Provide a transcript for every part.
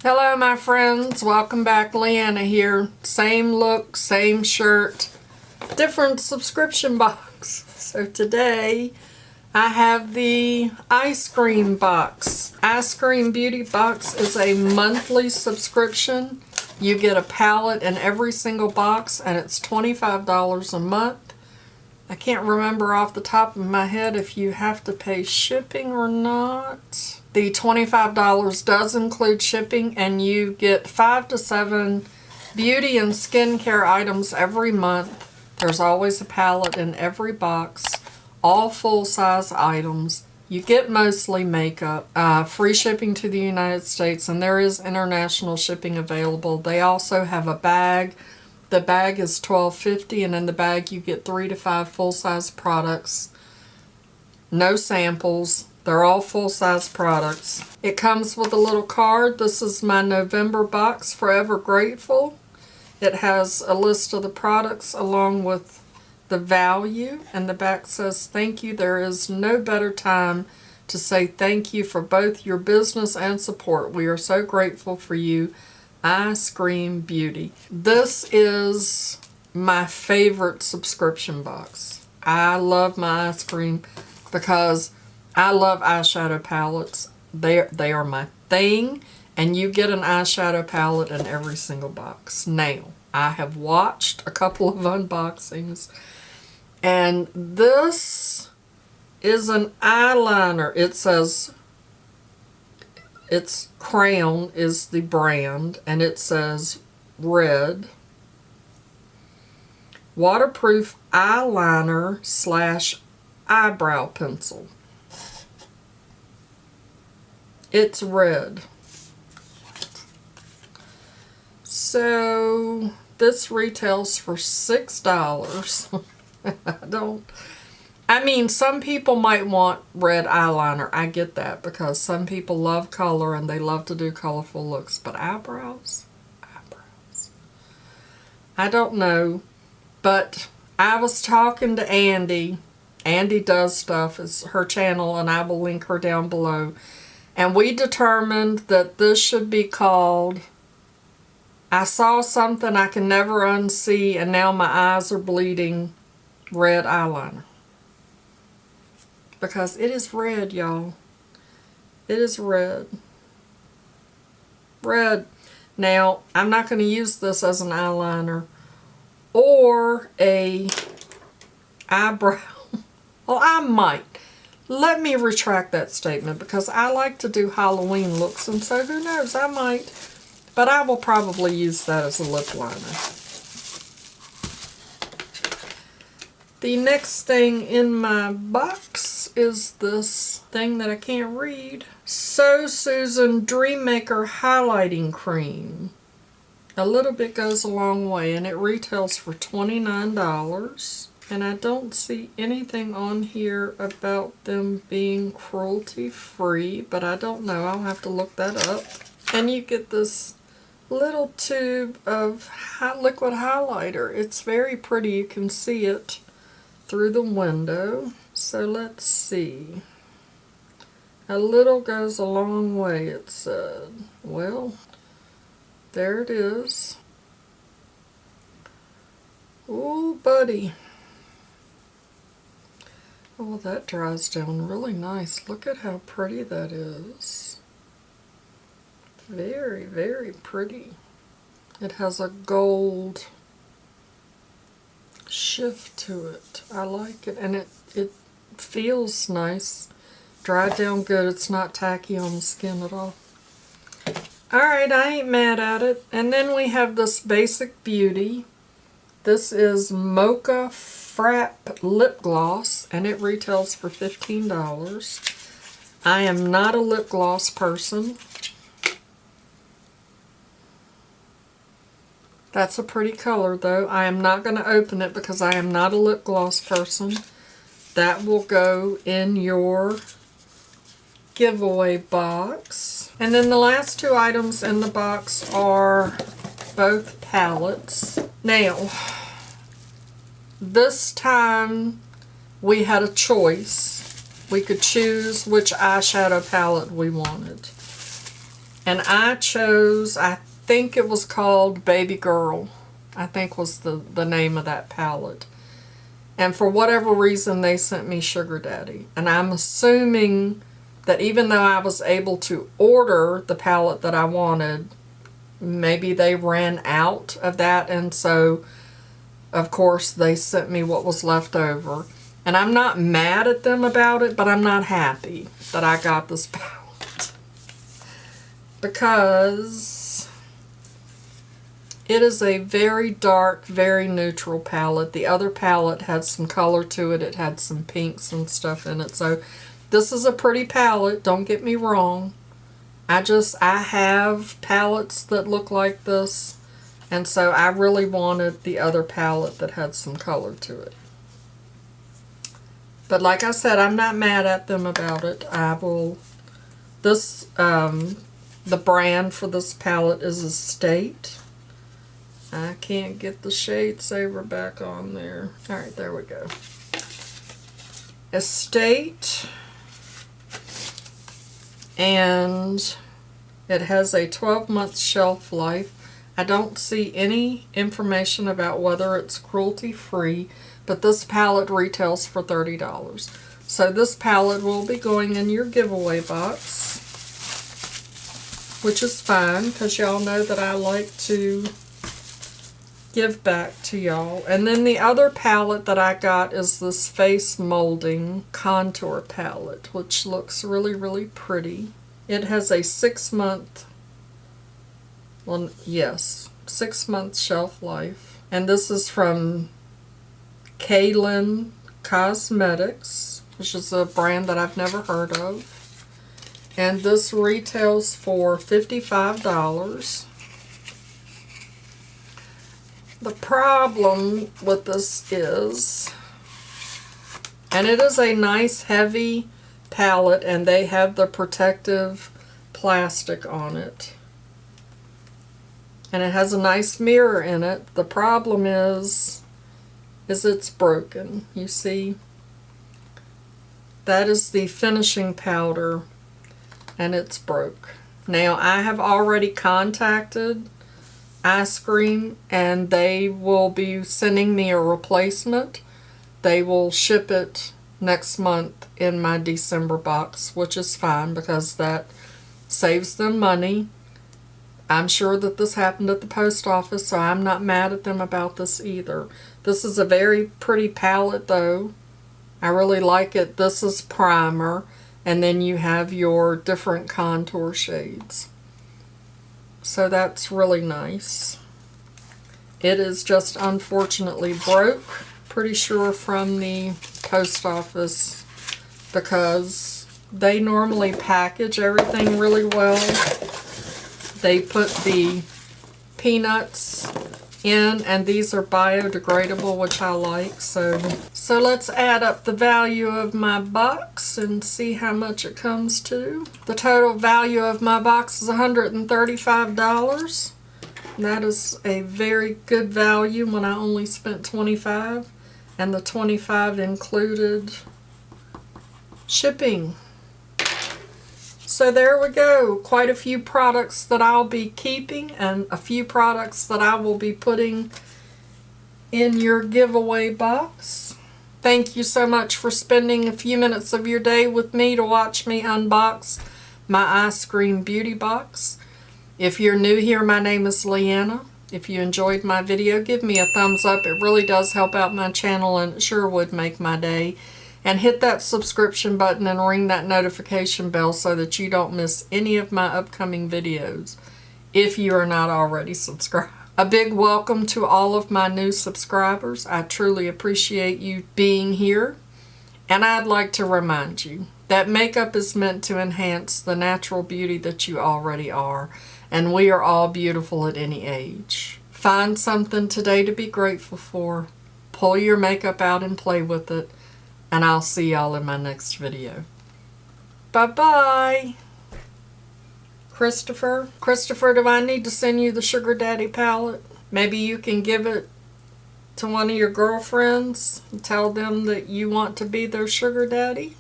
Hello my friends, welcome back. Leanna here. Same look, same shirt, different subscription box. So today I have the Eyescream Box. Eyescream Beauty Box is a monthly subscription. You get a palette in every single box and it's $25 a month. I can't remember off the top of my head if you have to pay shipping or not. The $25 does include shipping, and you get 5 to 7 beauty and skincare items every month. There's always a palette in every box, all full-size items. You get mostly makeup, free shipping to the United States, and there is international shipping available. They also have a bag. The bag is $12.50, and in the bag you get 3 to 5 full-size products. No samples. They're all full-size products. It comes with a little card. This is my November box, Forever Grateful. It has a list of the products along with the value, and the back says, "Thank you. There is no better time to say thank you for both your business and support. We are so grateful for you. Eyescream Beauty." This is my favorite subscription box. I love my ice cream because I love eyeshadow palettes. They are my thing, and you get an eyeshadow palette in every single box. Now, I have watched a couple of unboxings, and this is an eyeliner. It says it's Crown is the brand, and it says red. Waterproof eyeliner / eyebrow pencil. It's red. So this retails for $6. I mean, some people might want red eyeliner. I get that because some people love color and they love to do colorful looks. But eyebrows? I don't know. But I was talking to Andy. Andy Does Stuff is her channel, and I will link her down below. And we determined that this should be called I Saw Something I Can Never Unsee and Now My Eyes Are Bleeding Red Eyeliner. Because it is red, y'all. It is red. Red. Now, I'm not going to use this as an eyeliner or a eyebrow. Well, I might. Let me retract that statement because I like to do Halloween looks, and so who knows, I might. But I will probably use that as a lip liner. The next thing in my box is this thing that I can't read. SoSusan Dream Maker Highlighting Cream. A little bit goes a long way, and it retails for $29. And I don't see anything on here about them being cruelty-free, but I don't know. I'll have to look that up. And you get this little tube of liquid highlighter. It's very pretty. You can see it through the window. So let's see. A little goes a long way, it said. Well, there it is. Ooh, buddy. Oh, that dries down really nice. Look at how pretty that is. Very, very pretty. It has a gold shift to it. I like it, and it feels nice. Dried down good. It's not tacky on the skin at all. Alright, I ain't mad at it. And then we have this Basic Beauty. This is Mocha Frap lip gloss, and it retails for $15. I am not a lip gloss person. That's a pretty color, though. I am not going to open it because I am not a lip gloss person. That will go in your giveaway box. And then the last two items in the box are both palettes. Now, this time we had a choice. We could choose which eyeshadow palette we wanted. And I chose, I think it was called Baby Girl. I think was the name of that palette. And for whatever reason, they sent me Sugar Daddy. And I'm assuming that even though I was able to order the palette that I wanted, maybe they ran out of that. And so, of course, they sent me what was left over. And I'm not mad at them about it, but I'm not happy that I got this palette. Because it is a very dark, very neutral palette. The other palette had some color to it. It had some pinks and stuff in it. So this is a pretty palette, don't get me wrong. I have palettes that look like this. And so I really wanted the other palette that had some color to it. But like I said, I'm not mad at them about it. The brand for this palette is Estate. I can't get the shade saver back on there. Alright, there we go. Estate. And it has a 12-month shelf life. I don't see any information about whether it's cruelty-free, but this palette retails for $30. So this palette will be going in your giveaway box, which is fine because y'all know that I like to give back to y'all. And then the other palette that I got is this Face Molding Contour Palette, which looks really, really pretty. It has a 6-month, well, yes, 6-month shelf life. And this is from Cailyn Cosmetics, which is a brand that I've never heard of. And this retails for $55. The problem with this is, and it is a nice heavy palette, and they have the protective plastic on it. And it has a nice mirror in it. The problem is it's broken. You see? That is the finishing powder, and it's broke. Now, I have already contacted Eyescream, and they will be sending me a replacement. They will ship it next month in my December box, which is fine because that saves them money. I'm sure that this happened at the post office, so I'm not mad at them about this either. This is a very pretty palette, though. I really like it. This is primer, and then you have your different contour shades. So that's really nice. It is just unfortunately broke, pretty sure from the post office, because they normally package everything really well. They put the peanuts in, and these are biodegradable, which I like. So let's add up the value of my box and see how much it comes to. The total value of my box is $135. That is a very good value when I only spent $25, and the $25 included shipping. So there we go. Quite a few products that I'll be keeping, and a few products that I will be putting in your giveaway box. Thank you so much for spending a few minutes of your day with me to watch me unbox my Eyescream Beauty Box. If you're new here, my name is Leanna. If you enjoyed my video, give me a thumbs up. It really does help out my channel, and it sure would make my day. And hit that subscription button and ring that notification bell so that you don't miss any of my upcoming videos if you are not already subscribed. A big welcome to all of my new subscribers. I truly appreciate you being here. And I'd like to remind you that makeup is meant to enhance the natural beauty that you already are. And we are all beautiful at any age. Find something today to be grateful for. Pull your makeup out and play with it. And I'll see y'all in my next video. Bye-bye. Christopher, do I need to send you the Sugar Daddy palette? Maybe you can give it to one of your girlfriends and tell them that you want to be their sugar daddy.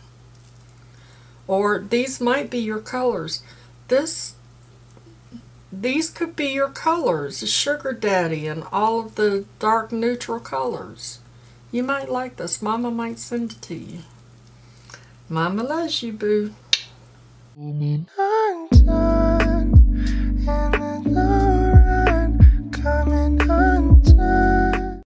Or these might be your colors. This these could be your colors, the Sugar Daddy and all of the dark neutral colors. You might like this. Mama might send it to you. Mama loves you, boo.